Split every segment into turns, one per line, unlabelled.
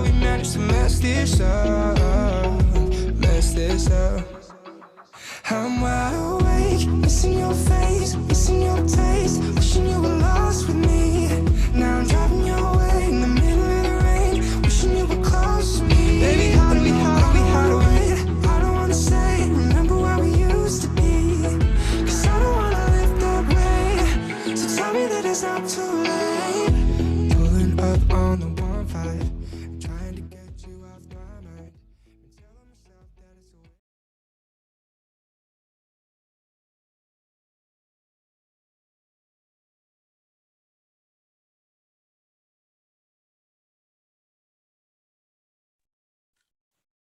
we manage to mess this up? Mess this up. I'm wide awake, missing your face, missing your taste, wishing you were lost with me. Now I'm driving your way in the middle of the rain, wishing you were close to me. Baby, how do we wait? I don't wanna say, remember where we used to be, cause I don't wanna live that way. So tell me that it's not too late. Pulling up on the 1-5, trying to get you off my mind. Been telling myself that it's a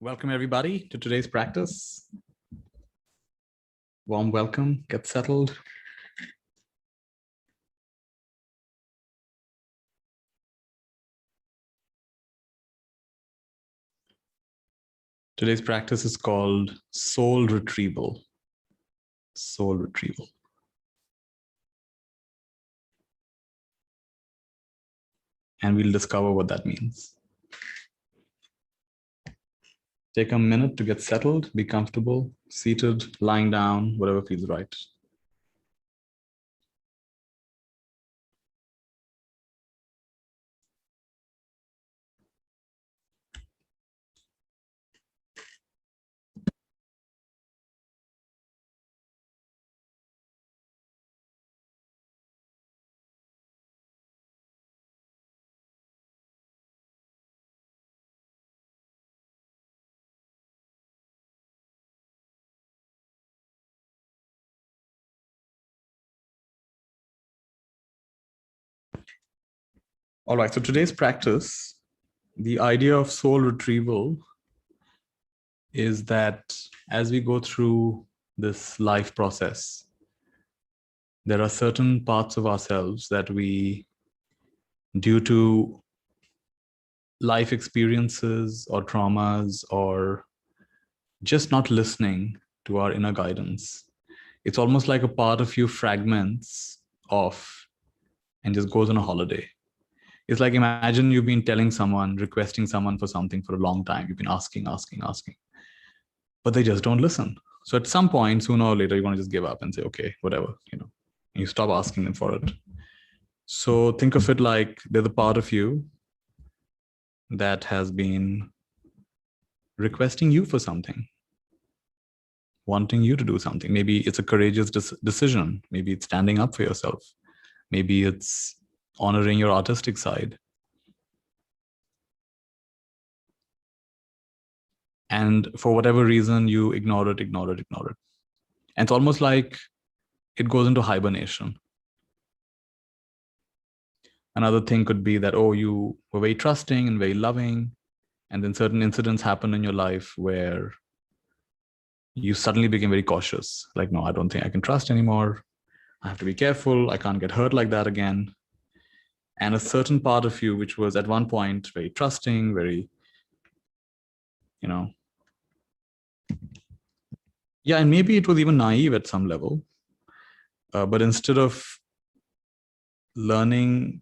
Welcome, everybody, to today's practice. Warm welcome, get settled. Today's practice is called soul retrieval. Soul retrieval. And we'll discover what that means. Take a minute to get settled, be comfortable, seated, lying down, whatever feels right. All right, so today's practice, the idea of soul retrieval is that as we go through this life process, there are certain parts of ourselves that we, due to life experiences or traumas or just not listening to our inner guidance, it's almost like a part of you fragments off and just goes on a holiday. It's like, imagine you've been telling someone, requesting someone for something for a long time. You've been asking, but they just don't listen. So at some point, sooner or later, you're going to just give up and say, okay, whatever, you stop asking them for it. So think of it like they're the part of you that has been requesting you for something, wanting you to do something. Maybe it's a courageous decision. Maybe it's standing up for yourself. Maybe it's honoring your artistic side. And for whatever reason, you ignore it. And it's almost like it goes into hibernation. Another thing could be that, oh, you were very trusting and very loving, and then certain incidents happen in your life where you suddenly became very cautious. Like, no, I don't think I can trust anymore. I have to be careful. I can't get hurt like that again. And a certain part of you, which was at one point very trusting, very, yeah, and maybe it was even naive at some level. But instead of learning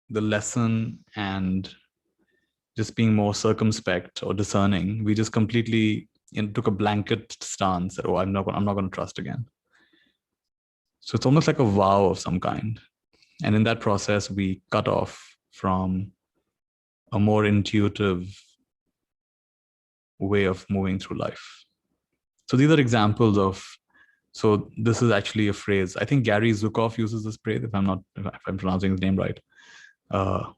the lesson and just being more circumspect or discerning, we just completely took a blanket stance that, oh, I'm not going to trust again. So it's almost like a vow of some kind. And in that process, we cut off from a more intuitive way of moving through life. So these are examples of, so this is actually a phrase. I think Gary Zukav uses this phrase, if I'm pronouncing his name right. I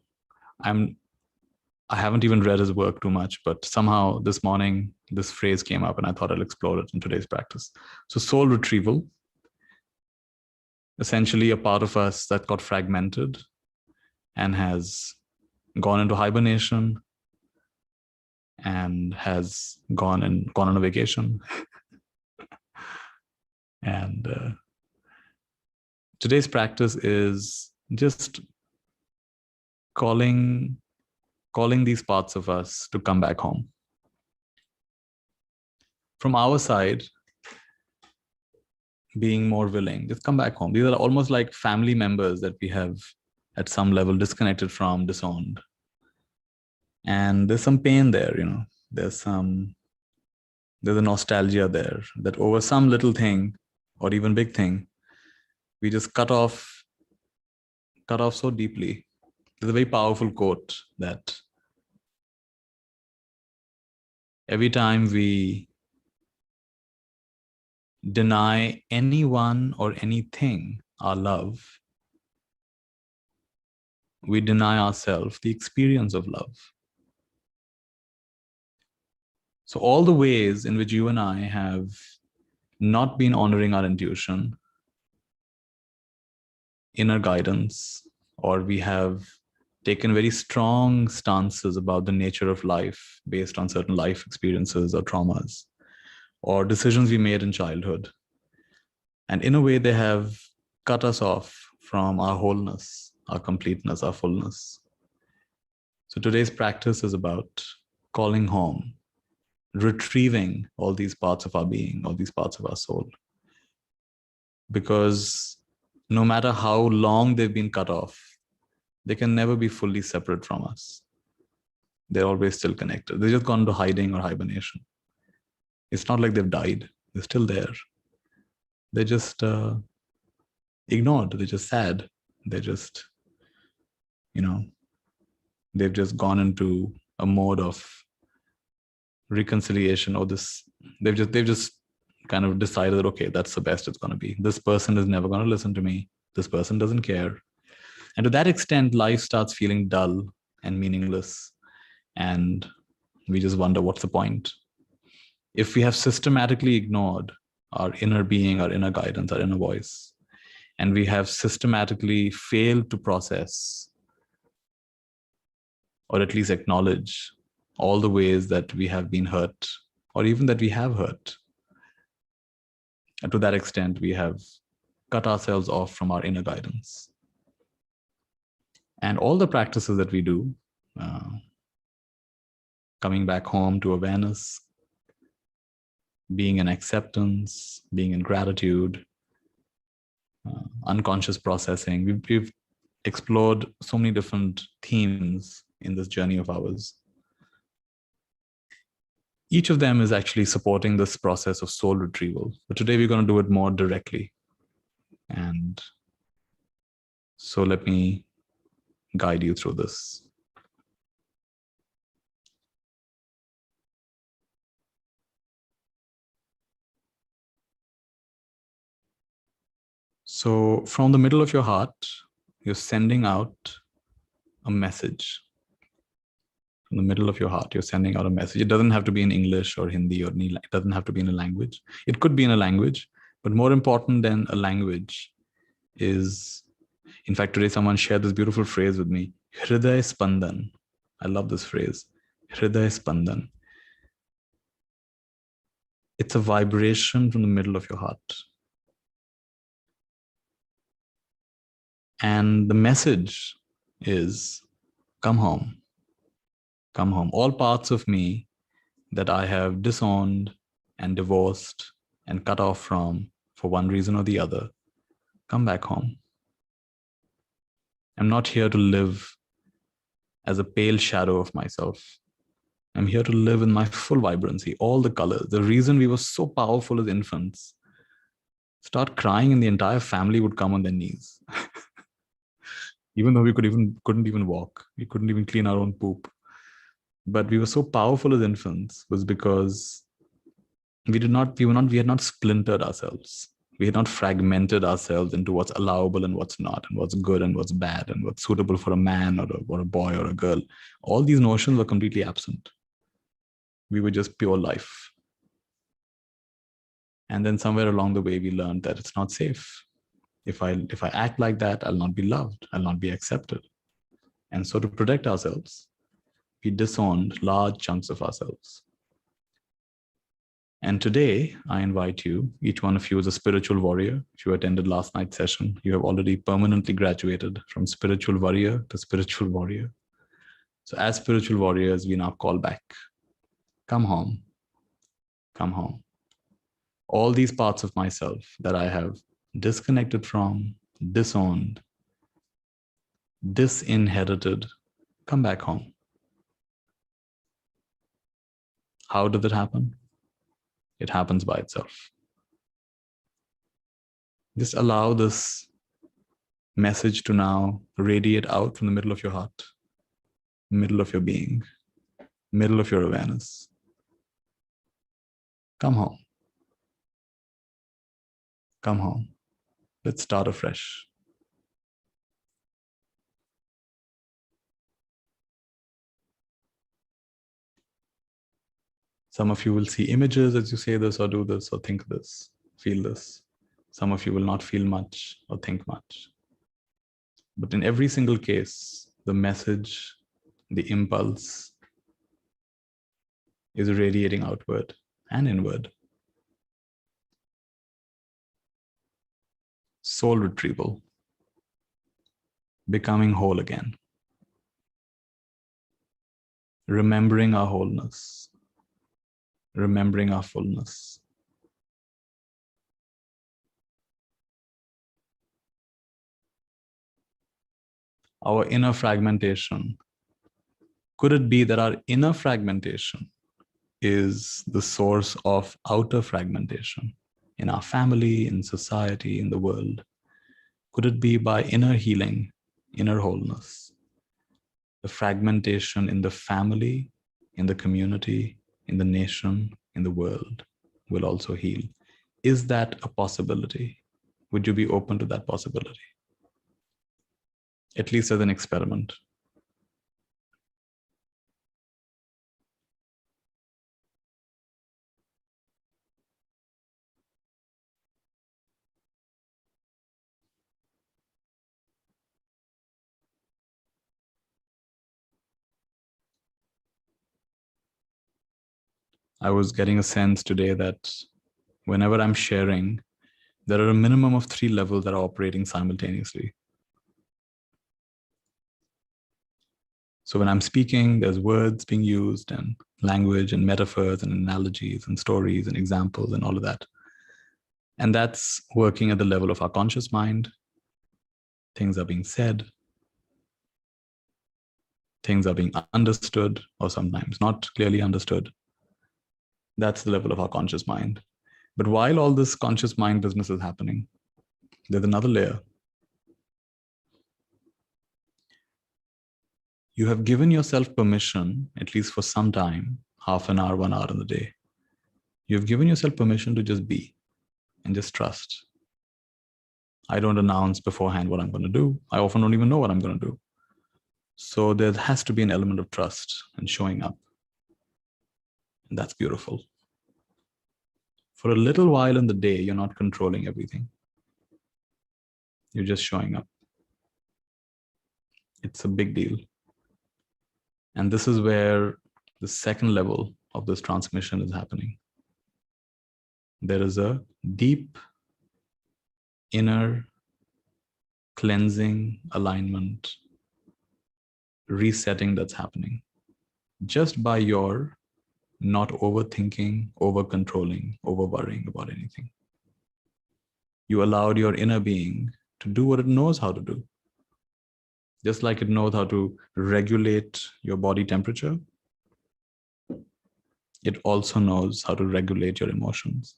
haven't even read his work too much, but somehow this morning, this phrase came up and I thought I'll explore it in today's practice. So soul retrieval, essentially a part of us that got fragmented and has gone into hibernation and has gone on a vacation. And today's practice is just calling these parts of us to come back home. From our side, being more willing, just come back home. These are almost like family members that we have at some level disconnected from, disowned. And there's some pain there, there's a nostalgia there that over some little thing or even big thing, we just cut off so deeply. There's a very powerful quote that every time we deny anyone or anything our love, we deny ourselves the experience of love. So all the ways in which you and I have not been honoring our intuition, inner guidance, or we have taken very strong stances about the nature of life based on certain life experiences or traumas or decisions we made in childhood. And in a way, they have cut us off from our wholeness, our completeness, our fullness. So today's practice is about calling home, retrieving all these parts of our being, all these parts of our soul. Because no matter how long they've been cut off, they can never be fully separate from us. They're always still connected. They've just gone into hiding or hibernation. It's not like they've died. They're still there. They're just ignored. They're just sad. They're just, they've just gone into a mode of reconciliation, or this, they've just kind of decided that, okay, that's the best it's going to be. This person is never going to listen to me. This person doesn't care. And to that extent, life starts feeling dull and meaningless. And we just wonder, what's the point? If we have systematically ignored our inner being, our inner guidance, our inner voice, and we have systematically failed to process or at least acknowledge all the ways that we have been hurt, or even that we have hurt, and to that extent, we have cut ourselves off from our inner guidance. And all the practices that we do, coming back home to awareness, being in acceptance, being in gratitude, unconscious processing. We've explored so many different themes in this journey of ours. Each of them is actually supporting this process of soul retrieval. But today we're going to do it more directly. And so let me guide you through this. So from the middle of your heart, you're sending out a message. From the middle of your heart, you're sending out a message. It doesn't have to be in English or Hindi or it doesn't have to be in a language. It could be in a language, but more important than a language is, in fact, today someone shared this beautiful phrase with me, Hriday Spandan. I love this phrase, Hriday Spandan. It's a vibration from the middle of your heart. And the message is, come home. Come home. All parts of me that I have disowned and divorced and cut off from for one reason or the other, come back home. I'm not here to live as a pale shadow of myself. I'm here to live in my full vibrancy, all the colors. The reason we were so powerful as infants, start crying and the entire family would come on their knees. Even though we couldn't even walk. We couldn't even clean our own poop. But we were so powerful as infants was because we had not splintered ourselves. We had not fragmented ourselves into what's allowable and what's not, and what's good and what's bad, and what's suitable for a man or a boy or a girl. All these notions were completely absent. We were just pure life. And then somewhere along the way, we learned that it's not safe. If I act like that, I'll not be loved. I'll not be accepted. And so to protect ourselves, we disowned large chunks of ourselves. And today, I invite you, each one of you is a spiritual warrior. If you attended last night's session, you have already permanently graduated from spiritual warrior to spiritual warrior. So as spiritual warriors, we now call back. Come home. Come home. All these parts of myself that I have disconnected from, disowned, disinherited, come back home. How did it happen? It happens by itself. Just allow this message to now radiate out from the middle of your heart, middle of your being, middle of your awareness. Come home. Come home. Let's start afresh. Some of you will see images as you say this or do this or think this, feel this. Some of you will not feel much or think much. But in every single case, the message, the impulse is radiating outward and inward. Soul retrieval, becoming whole again, remembering our wholeness, remembering our fullness. Our inner fragmentation. Could it be that our inner fragmentation is the source of outer fragmentation in our family, in society, in the world? Could it be by inner healing, inner wholeness, the fragmentation in the family, in the community, in the nation, in the world will also heal? Is that a possibility? Would you be open to that possibility? At least as an experiment. I was getting a sense today that whenever I'm sharing, there are a minimum of 3 levels that are operating simultaneously. So when I'm speaking, there's words being used and language and metaphors and analogies and stories and examples and all of that. And that's working at the level of our conscious mind. Things are being said. Things are being understood or sometimes not clearly understood. That's the level of our conscious mind. But while all this conscious mind business is happening, there's another layer. You have given yourself permission, at least for some time, half an hour, 1 hour in the day. You've given yourself permission to just be and just trust. I don't announce beforehand what I'm going to do. I often don't even know what I'm going to do. So there has to be an element of trust and showing up. And that's beautiful. For a little while in the day, you're not controlling everything. You're just showing up. It's a big deal. And this is where the second level of this transmission is happening. There is a deep inner cleansing, alignment, resetting that's happening just by your not overthinking, over-controlling, over-worrying about anything. You allowed your inner being to do what it knows how to do. Just like it knows how to regulate your body temperature, it also knows how to regulate your emotions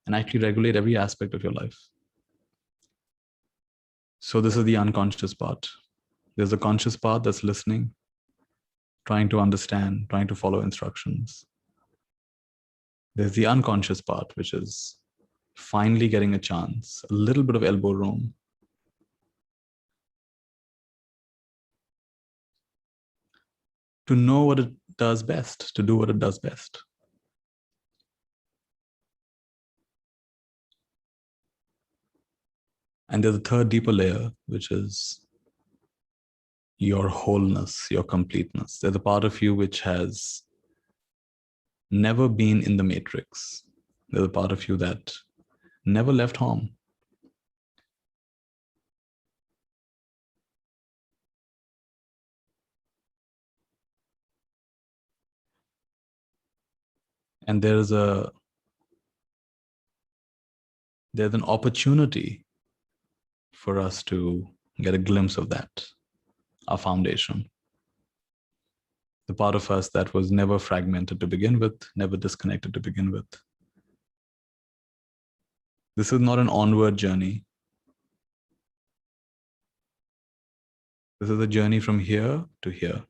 and actually regulate every aspect of your life. So this is the unconscious part. There's a conscious part that's listening, trying to understand, trying to follow instructions. There's the unconscious part, which is finally getting a chance, a little bit of elbow room to know what it does best, to do what it does best. And there's a third deeper layer, which is your wholeness, your completeness. There's a part of you which has never been in the matrix. There's a part of you that never left home. And there's an opportunity for us to get a glimpse of that, our foundation. the part of us that was never fragmented to begin with, never disconnected to begin with. This is not an onward journey. This is a journey from here to here.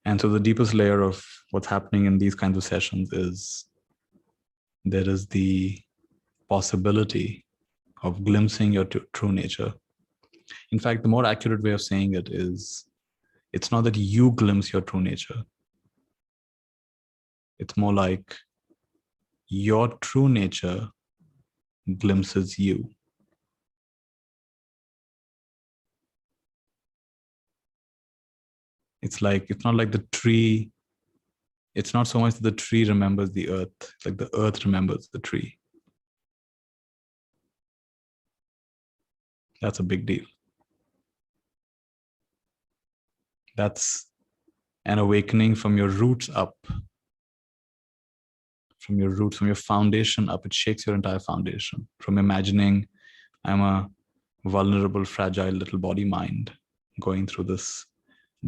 And so the deepest layer of what's happening in these kinds of sessions is there is the possibility of glimpsing your true nature. In fact, the more accurate way of saying it is, it's not that you glimpse your true nature. It's more like your true nature glimpses you. It's not like the tree. It's not so much that the tree remembers the earth, it's like the earth remembers the tree. That's a big deal. That's an awakening from your roots up, from your foundation up. It shakes your entire foundation from imagining I'm a vulnerable, fragile little body mind going through this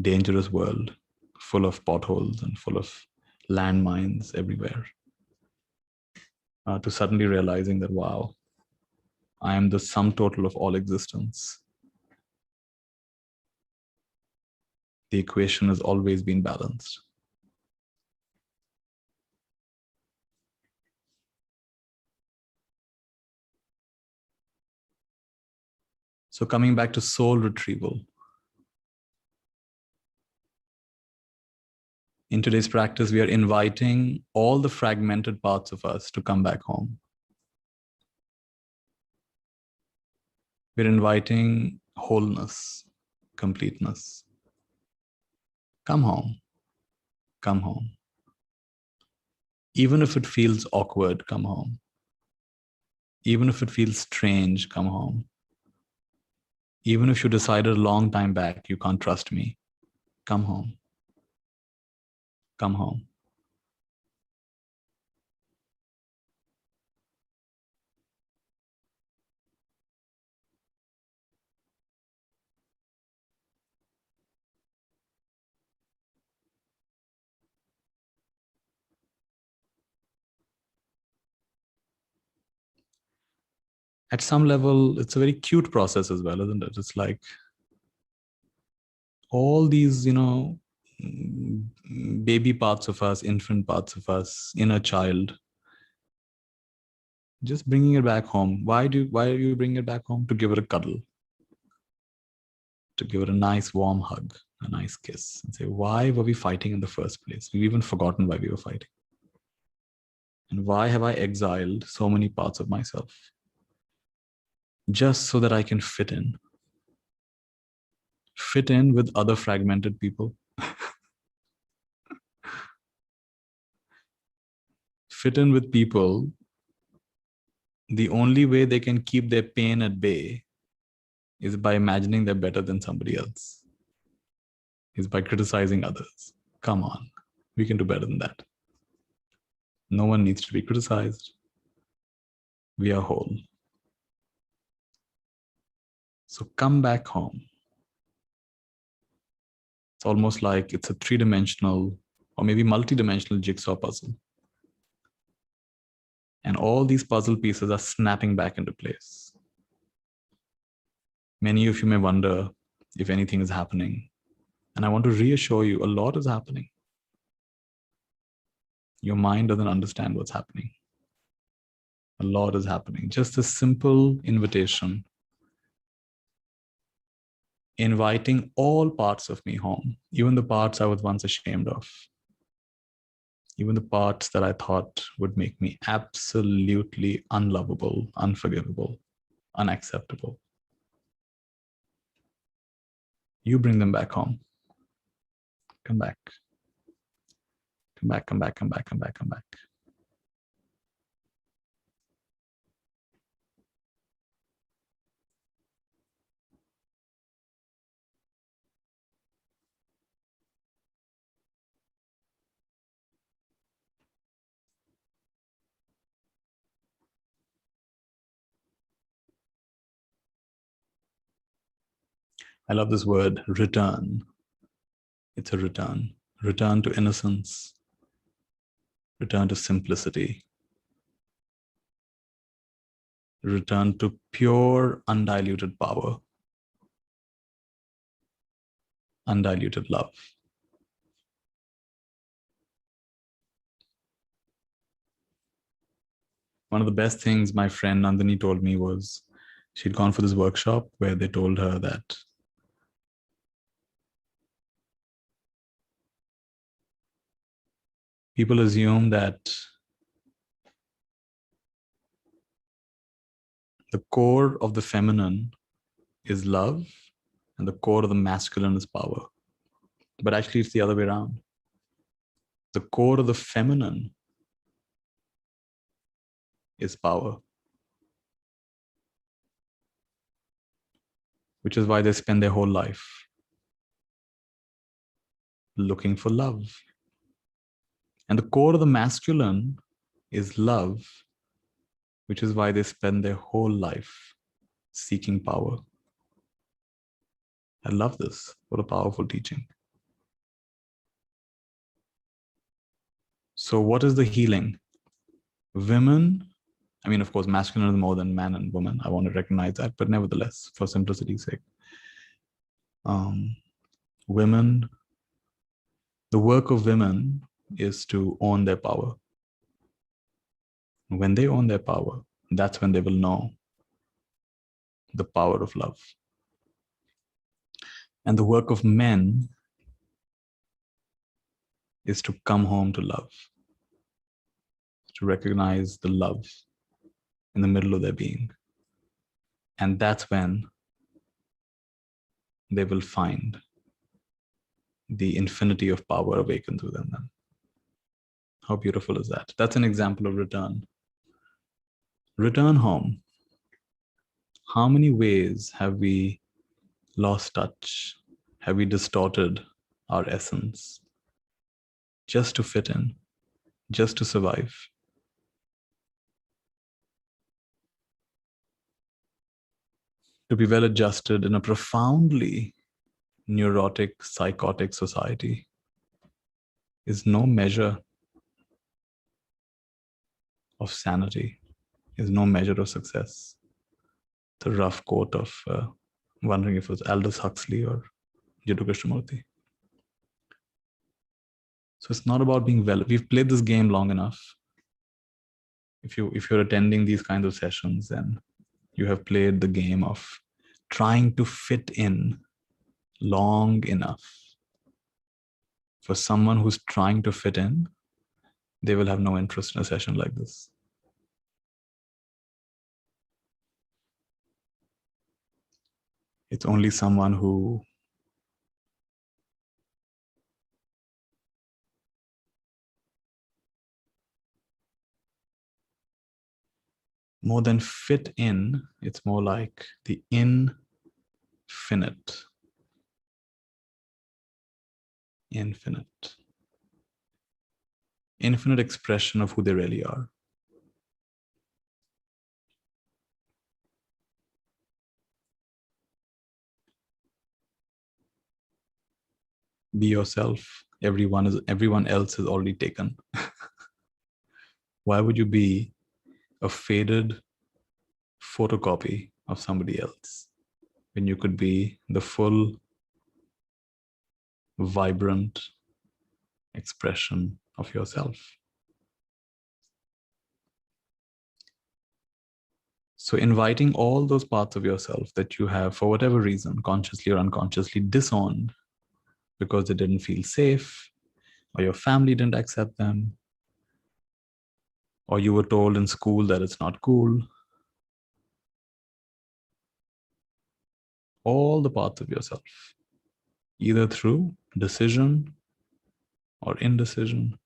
dangerous world full of potholes and full of landmines everywhere, to suddenly realizing that, wow, I am the sum total of all existence. The equation has always been balanced. So coming back to soul retrieval, in today's practice, we are inviting all the fragmented parts of us to come back home. We're inviting wholeness, completeness. Come home. Come home. Even if it feels awkward, come home. Even if it feels strange, come home. Even if you decided a long time back, you can't trust me, come home. Come home. At some level, it's a very cute process as well, isn't it? It's like all these, baby parts of us, infant parts of us, inner child, just bringing it back home. Why are you bringing it back home? To give it a cuddle, to give it a nice warm hug, a nice kiss, and say, why were we fighting in the first place? We've even forgotten why we were fighting. And why have I exiled so many parts of myself? Just so that I can fit in with other fragmented people, fit in with people. The only way they can keep their pain at bay is by imagining they're better than somebody else, is by criticizing others. Come on, we can do better than that. No one needs to be criticized. We are whole. So come back home. It's almost like it's a three-dimensional or maybe multi-dimensional jigsaw puzzle. And all these puzzle pieces are snapping back into place. Many of you may wonder if anything is happening. And I want to reassure you, a lot is happening. Your mind doesn't understand what's happening. A lot is happening. Just a simple invitation, inviting all parts of me home, even the parts I was once ashamed of, even the parts that I thought would make me absolutely unlovable, unforgivable, unacceptable. You bring them back home. Come back. Come back, come back, come back, come back, come back. I love this word, return. It's a return. Return to innocence. Return to simplicity. Return to pure, undiluted power. Undiluted love. One of the best things my friend Nandini told me was she'd gone for this workshop where they told her that people assume that the core of the feminine is love and the core of the masculine is power. But actually, it's the other way around. The core of the feminine is power, which is why they spend their whole life looking for love. And the core of the masculine is love, which is why they spend their whole life seeking power. I love this. What a powerful teaching. So what is the healing? Women, I mean, of course, masculine is more than man and woman. I want to recognize that, but nevertheless, for simplicity's sake, women, the work of women is to own their power. When they own their power, that's when they will know the power of love. And the work of men is to come home to love, to recognize the love in the middle of their being. And that's when they will find the infinity of power awaken through them then. How beautiful is that? That's an example of return. Return home. How many ways have we lost touch? Have we distorted our essence just to fit in, just to survive? To be well adjusted in a profoundly neurotic, psychotic society is no measure of sanity, is no measure of success. The rough quote of, wondering if it was Aldous Huxley or Jiddu Krishnamurti. So it's not about being well. We've played this game long enough. If you're attending these kinds of sessions, then you have played the game of trying to fit in long enough. For someone who's trying to fit in, they will have no interest in a session like this. It's only someone who more than fit in, it's more like the infinite expression of who they really are. Be yourself. Everyone else is already taken. Why would you be a faded photocopy of somebody else when you could be the full, vibrant expression of yourself? So inviting all those parts of yourself that you have, for whatever reason, consciously or unconsciously, disowned because they didn't feel safe, or your family didn't accept them, or you were told in school that it's not cool. All the parts of yourself, either through decision or indecision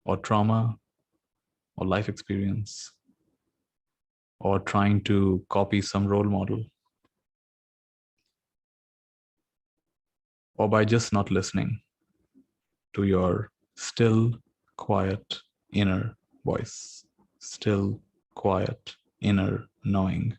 or trauma or life experience or trying to copy some role model, or by just not listening to your still, quiet, inner voice, still, quiet, inner knowing.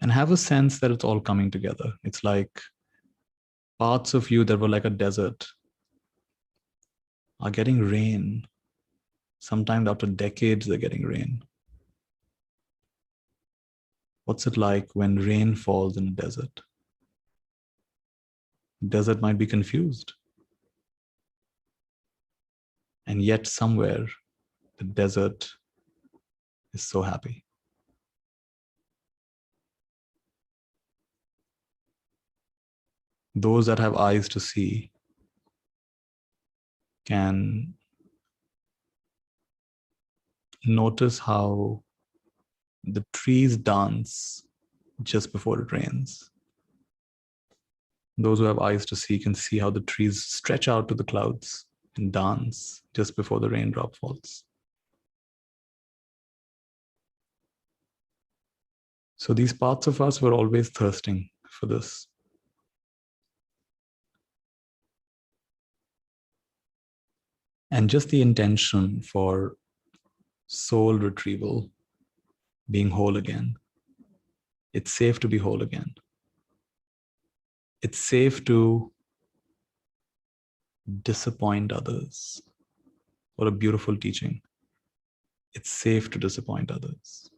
and have a sense that it's all coming together. It's like parts of you that were like a desert are getting rain. Sometimes after decades, they're getting rain. What's it like when rain falls in a desert? The desert might be confused. And yet somewhere, the desert is so happy. Those that have eyes to see can notice how the trees dance just before it rains. Those who have eyes to see can see how the trees stretch out to the clouds and dance just before the raindrop falls. So these parts of us were always thirsting for this. And just the intention for soul retrieval, being whole again. It's safe to be whole again. It's safe to disappoint others. What a beautiful teaching. It's safe to disappoint others.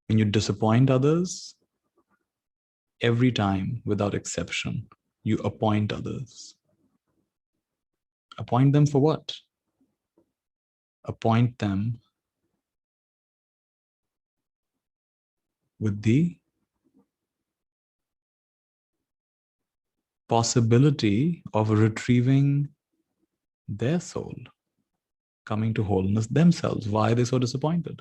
When you disappoint others, every time, without exception, you appoint others. Appoint them for what? Appoint them with the possibility of retrieving their soul, coming to wholeness themselves. Why are they so disappointed?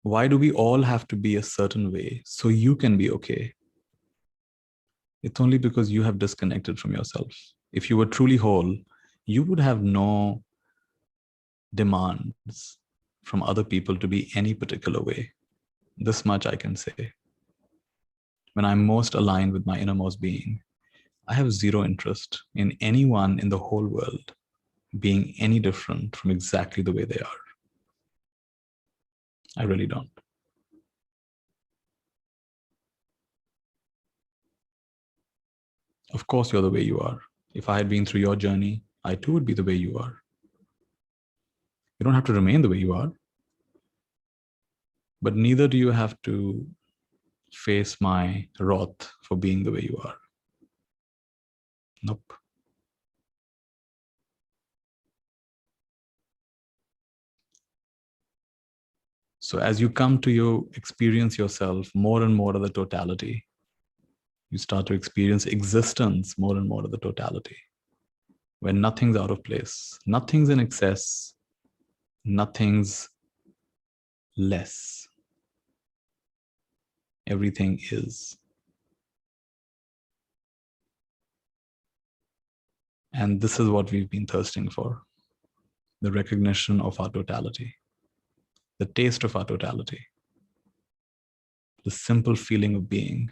Why do we all have to be a certain way so you can be okay? It's only because you have disconnected from yourself. If you were truly whole, you would have no demands from other people to be any particular way. This much I can say. When I'm most aligned with my innermost being, I have zero interest in anyone in the whole world being any different from exactly the way they are. I really don't. Of course, you're the way you are. If I had been through your journey, I too would be the way you are. You don't have to remain the way you are, but neither do you have to face my wrath for being the way you are. Nope. So as you come to you experience yourself more and more of the totality, you start to experience existence more and more of the totality, where nothing's out of place, nothing's in excess, nothing's less. Everything is. And this is what we've been thirsting for, the recognition of our totality, the taste of our totality, the simple feeling of being.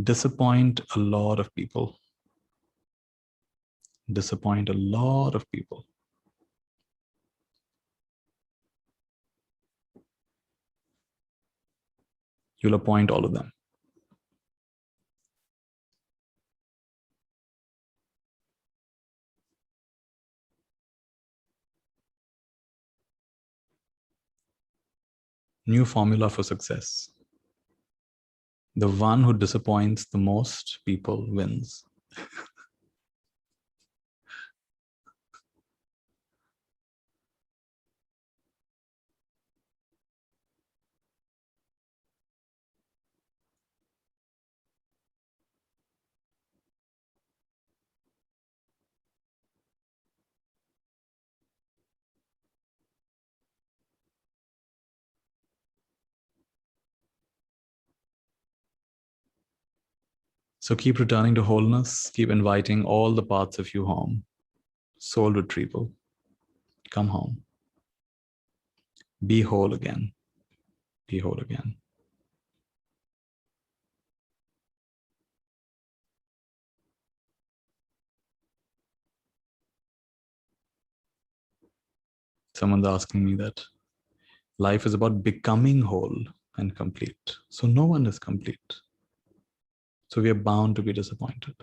Disappoint a lot of people. Disappoint a lot of people. You'll appoint all of them. New formula for success. The one who disappoints the most people wins. So keep returning to wholeness. Keep inviting all the parts of you home. Soul retrieval. Come home. Be whole again. Be whole again. Someone's asking me that life is about becoming whole and complete. So no one is complete. So we are bound to be disappointed.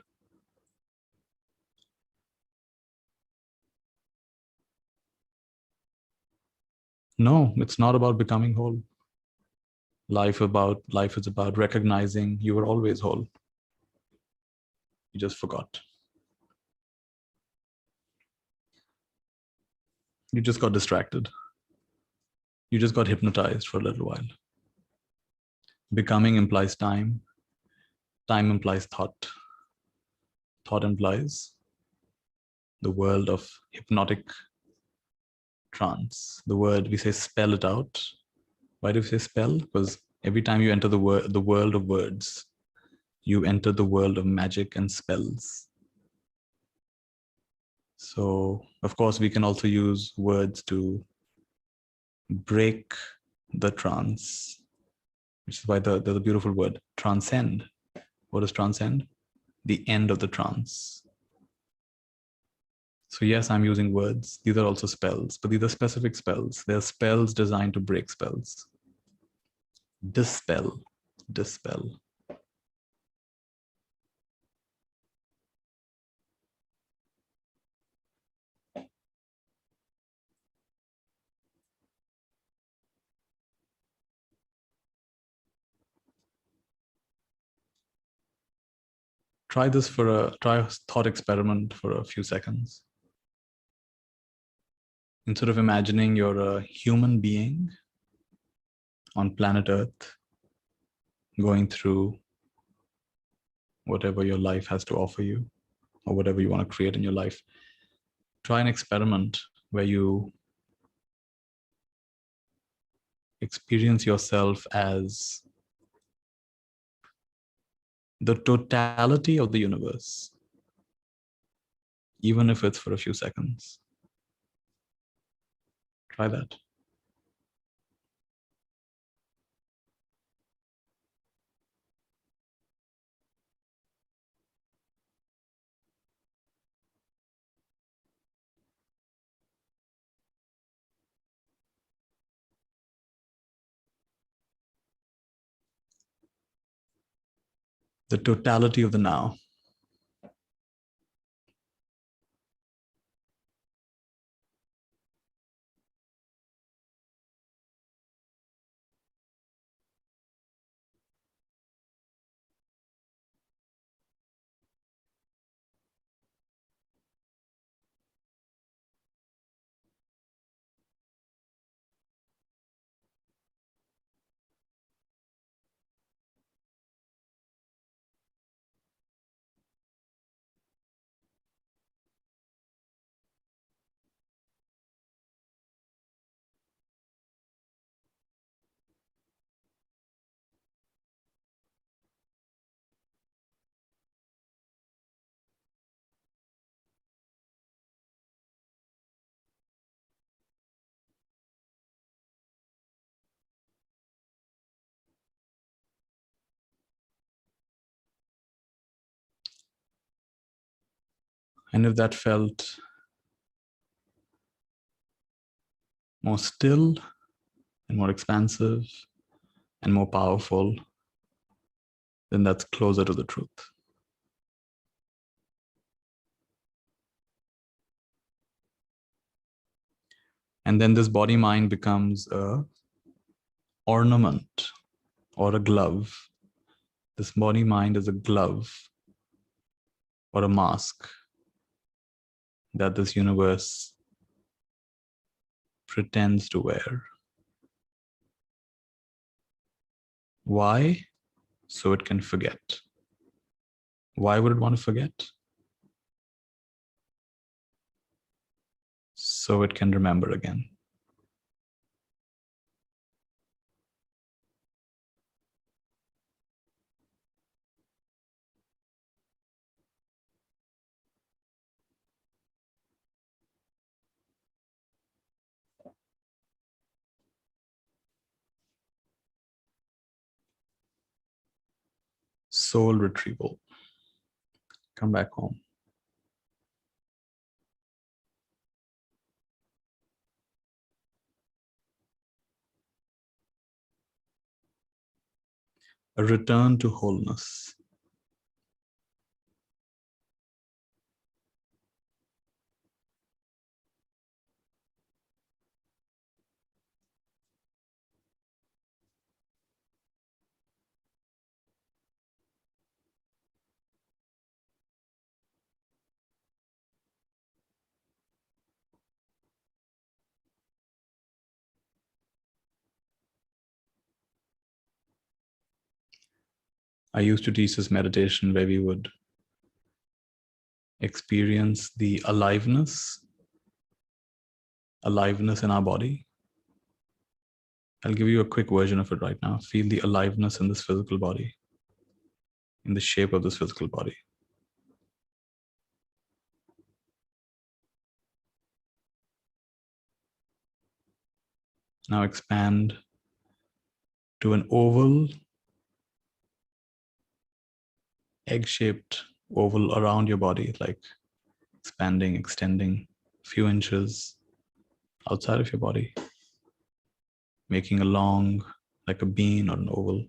No, it's not about becoming whole. Life is about recognizing you were always whole. You just forgot. You just got distracted. You just got hypnotized for a little while. Becoming implies time. Time implies thought. Thought implies the world of hypnotic trance. The word, we say spell it out. Why do we say spell? Because every time you enter the world of words, you enter the world of magic and spells. So, of course, we can also use words to break the trance, which is why the beautiful word, transcend. What is transcend? The end of the trance. So yes, I'm using words. These are also spells, but these are specific spells. They're spells designed to break spells. Dispel, dispel. Try a thought experiment for a few seconds. Instead of imagining you're a human being on planet Earth, going through whatever your life has to offer you, or whatever you want to create in your life, try an experiment where you experience yourself as the totality of the universe, even if it's for a few seconds. Try that. The totality of the now. And if that felt more still and more expansive and more powerful, then that's closer to the truth. And then this body mind becomes a ornament or a glove. This body mind is a glove or a mask that this universe pretends to wear. Why? So it can forget. Why would it want to forget? So it can remember again. Soul retrieval. Come back home. a return to wholeness. I used to teach this meditation where we would experience the aliveness in our body. I'll give you a quick version of it right now. Feel the aliveness in this physical body, in the shape of this physical body. Now expand to an oval, egg-shaped oval around your body, like expanding, extending a few inches outside of your body, making a long, like a bean or an oval.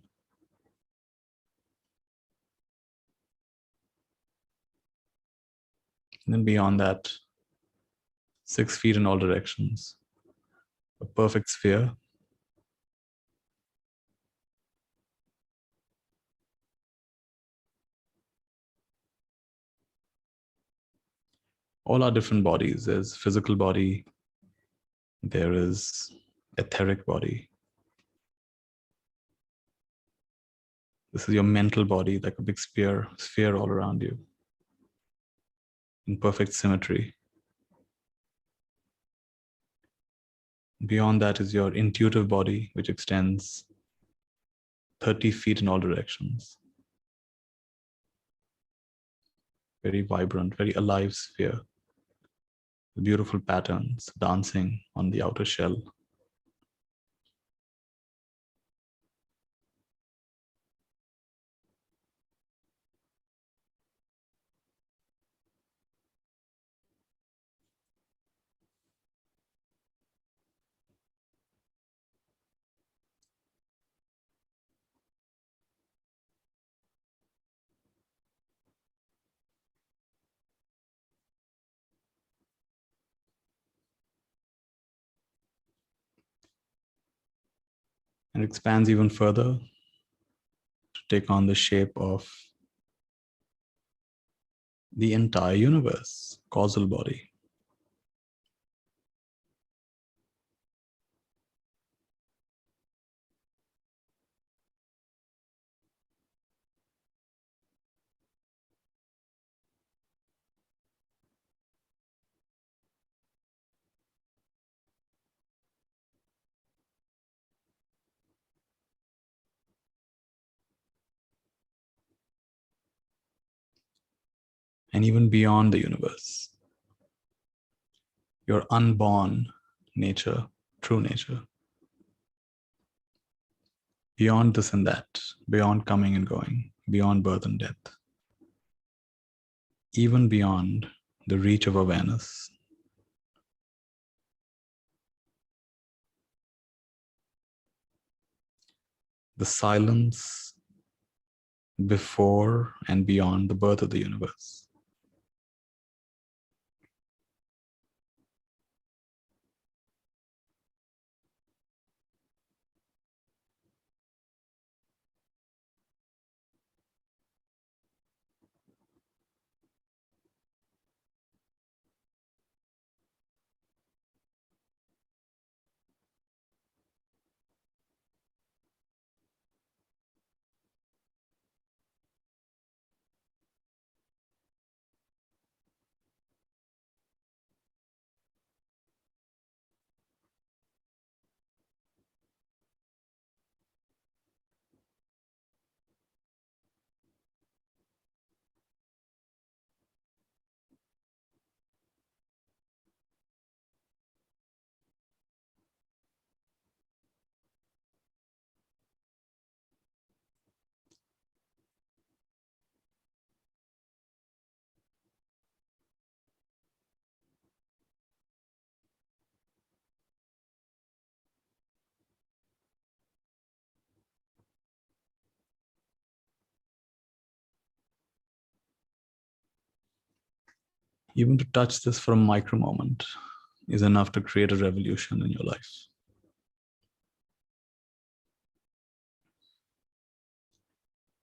And then beyond that, 6 feet in all directions, a perfect sphere. All our different bodies. There's physical body, there is etheric body. This is your mental body, like a big sphere all around you, in perfect symmetry. Beyond that is your intuitive body, which extends 30 feet in all directions. Very vibrant, very alive sphere. Beautiful patterns dancing on the outer shell. And expands even further to take on the shape of the entire universe, causal body. And even beyond the universe, your unborn nature, true nature. Beyond this and that, beyond coming and going, beyond birth and death, even beyond the reach of awareness. The silence before and beyond the birth of the universe. Even to touch this for a micro moment is enough to create a revolution in your life.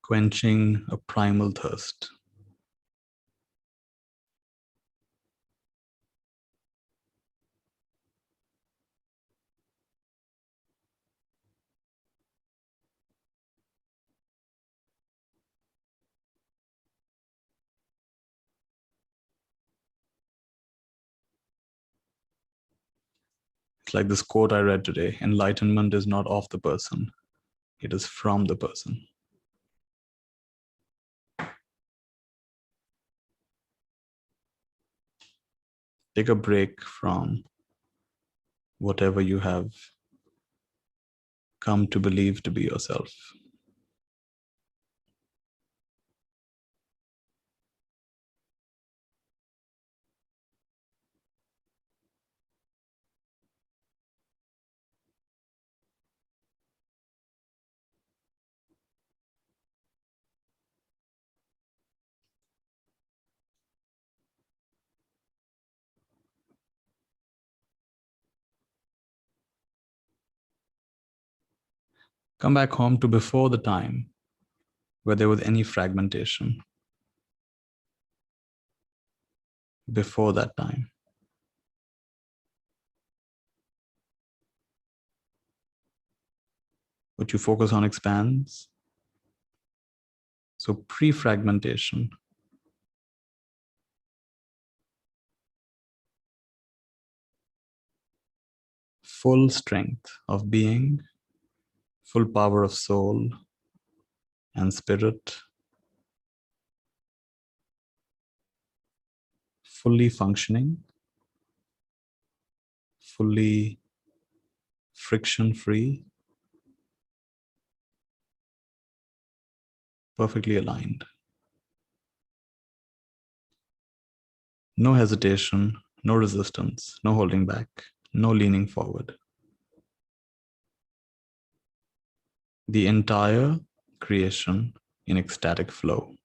Quenching a primal thirst. It's like this quote I read today: enlightenment is not of the person, it is from the person. Take a break from whatever you have come to believe to be yourself. Come back home to before the time where there was any fragmentation. Before that time. What you focus on expands. So pre-fragmentation. Full strength of being, full power of soul and spirit, fully functioning, fully friction-free, perfectly aligned. No hesitation, no resistance, no holding back, no leaning forward. The entire creation in ecstatic flow.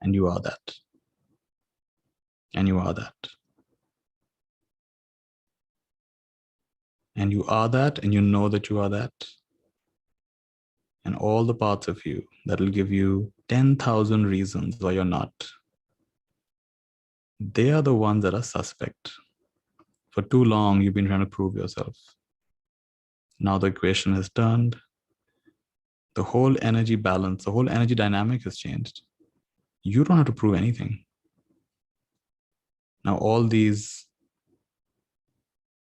And you are that. And you are that. And you are that, and you know that you are that. And all the parts of you that will give you 10,000 reasons why you're not, they are the ones that are suspect. For too long, you've been trying to prove yourself. Now the equation has turned. The whole energy balance, the whole energy dynamic has changed. You don't have to prove anything. Now all these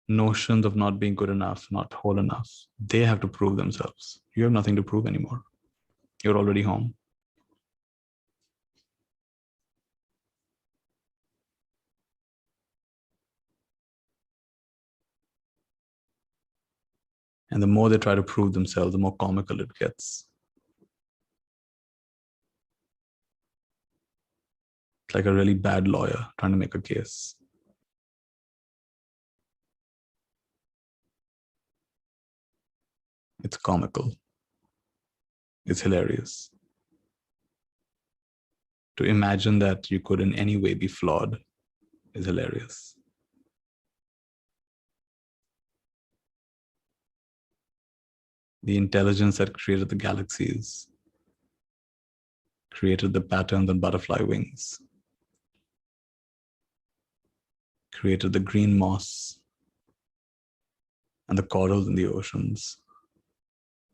notions of not being good enough, not whole enough, they have to prove themselves. You have nothing to prove anymore. You're already home. And the more they try to prove themselves, the more comical it gets. It's like a really bad lawyer trying to make a case. It's comical. It's hilarious. To imagine that you could in any way be flawed is hilarious. The intelligence that created the galaxies, created the patterns on butterfly wings, created the green moss and the corals in the oceans,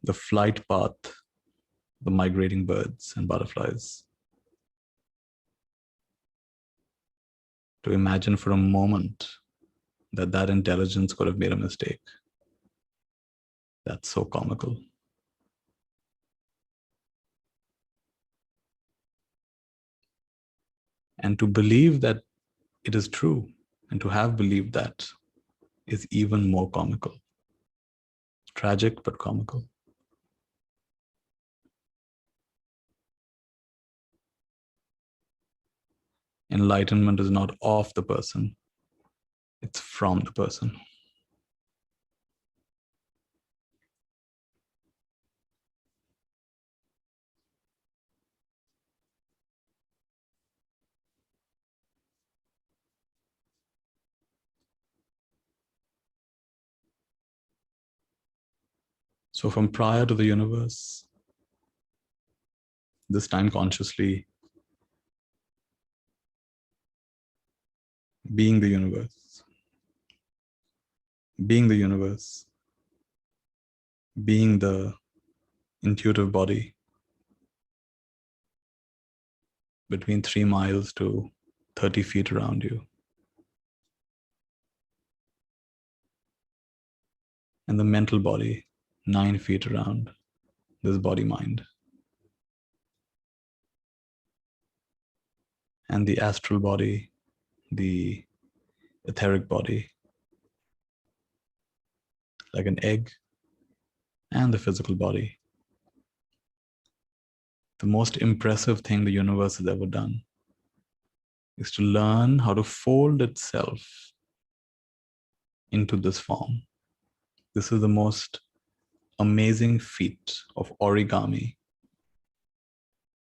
the flight path, the migrating birds and butterflies. To imagine for a moment that that intelligence could have made a mistake. That's so comical. And to believe that it is true, and to have believed that, is even more comical. Tragic, but comical. Enlightenment is not of the person, it's from the person. So from prior to the universe, this time consciously being the universe, being the universe, being the intuitive body between 3 miles to 30 feet around you. And the mental body 9 feet around this body mind. And the astral body, the etheric body, like an egg, and the physical body. The most impressive thing the universe has ever done is to learn how to fold itself into this form. This is the most amazing feat of origami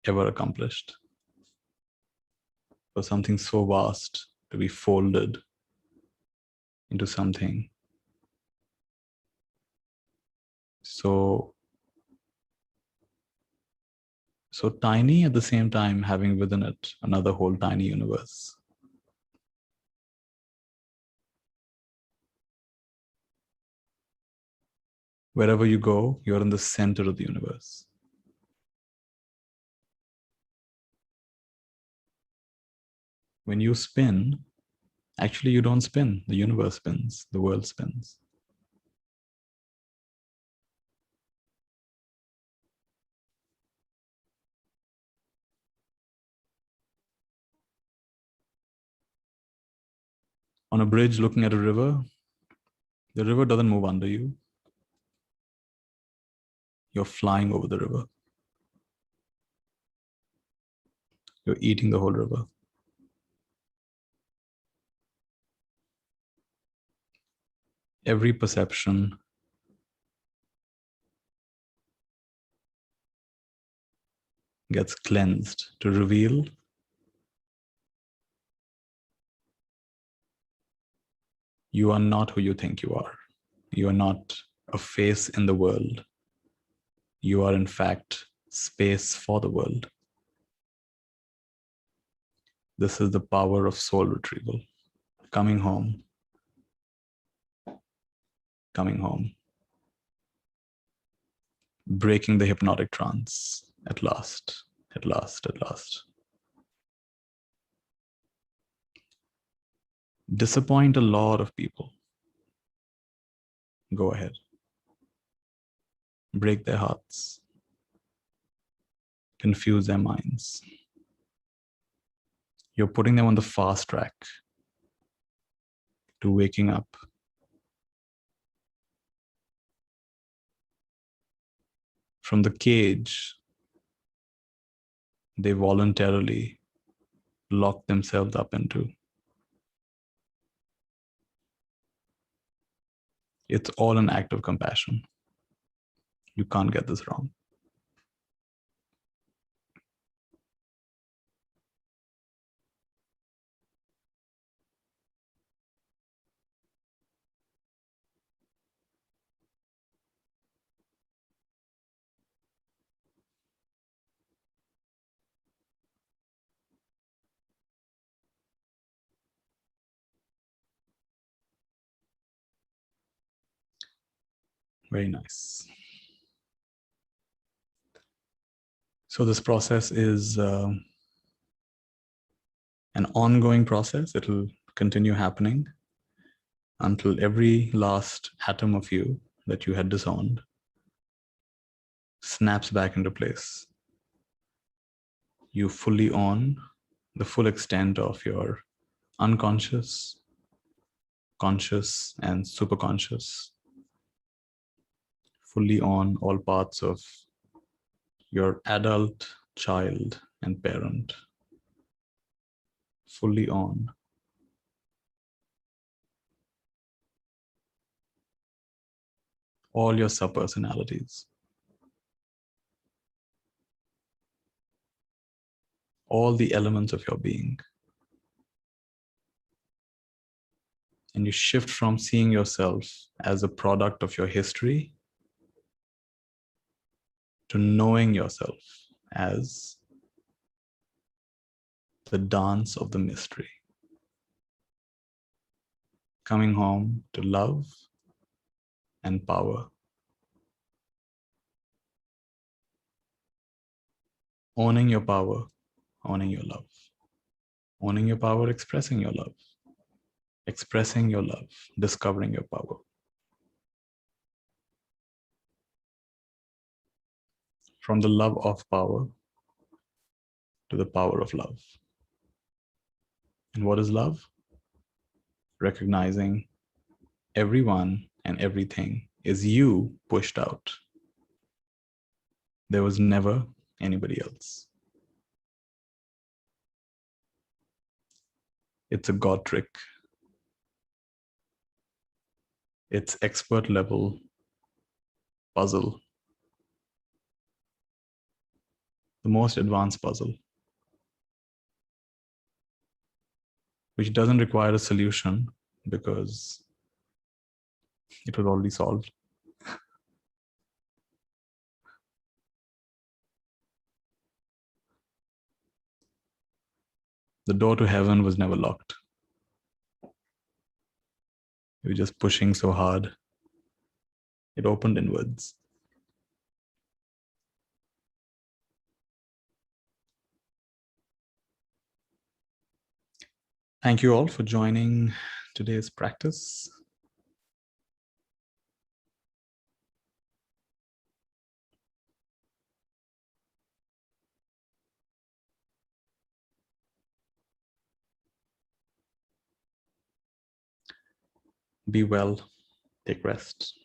ever accomplished. For something so vast to be folded into something so tiny, at the same time having within it another whole tiny universe. Wherever you go, you're in the center of the universe. When you spin, actually you don't spin, the universe spins, the world spins. On a bridge looking at a river, the river doesn't move under you. You're flying over the river. You're eating the whole river. Every perception gets cleansed to reveal you are not who you think you are. You are not a face in the world. You are, in fact, space for the world. This is the power of soul retrieval. Coming home. Coming home. Breaking the hypnotic trance at last, at last, at last. Disappoint a lot of people. Go ahead. Break their hearts. Confuse their minds. You're putting them on the fast track to waking up. From the cage they voluntarily lock themselves up into. It's all an act of compassion. You can't get this wrong. Very nice. So this process is an ongoing process. It'll continue happening until every last atom of you that you had disowned snaps back into place. You fully own the full extent of your unconscious, conscious, and superconscious. Fully own all parts of your adult, child, and parent. Fully own all your subpersonalities. All the elements of your being. And you shift from seeing yourself as a product of your history to knowing yourself as the dance of the mystery, coming home to love and power, owning your power, owning your love, owning your power, expressing your love, discovering your power. From the love of power to the power of love. And what is love? Recognizing everyone and everything is you pushed out. There was never anybody else. It's a God trick. It's expert level puzzle. The most advanced puzzle, which doesn't require a solution because it was already solved. The door to heaven was never locked. You were just pushing so hard, it opened inwards. Thank you all for joining today's practice. Be well, take rest.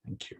Thank you.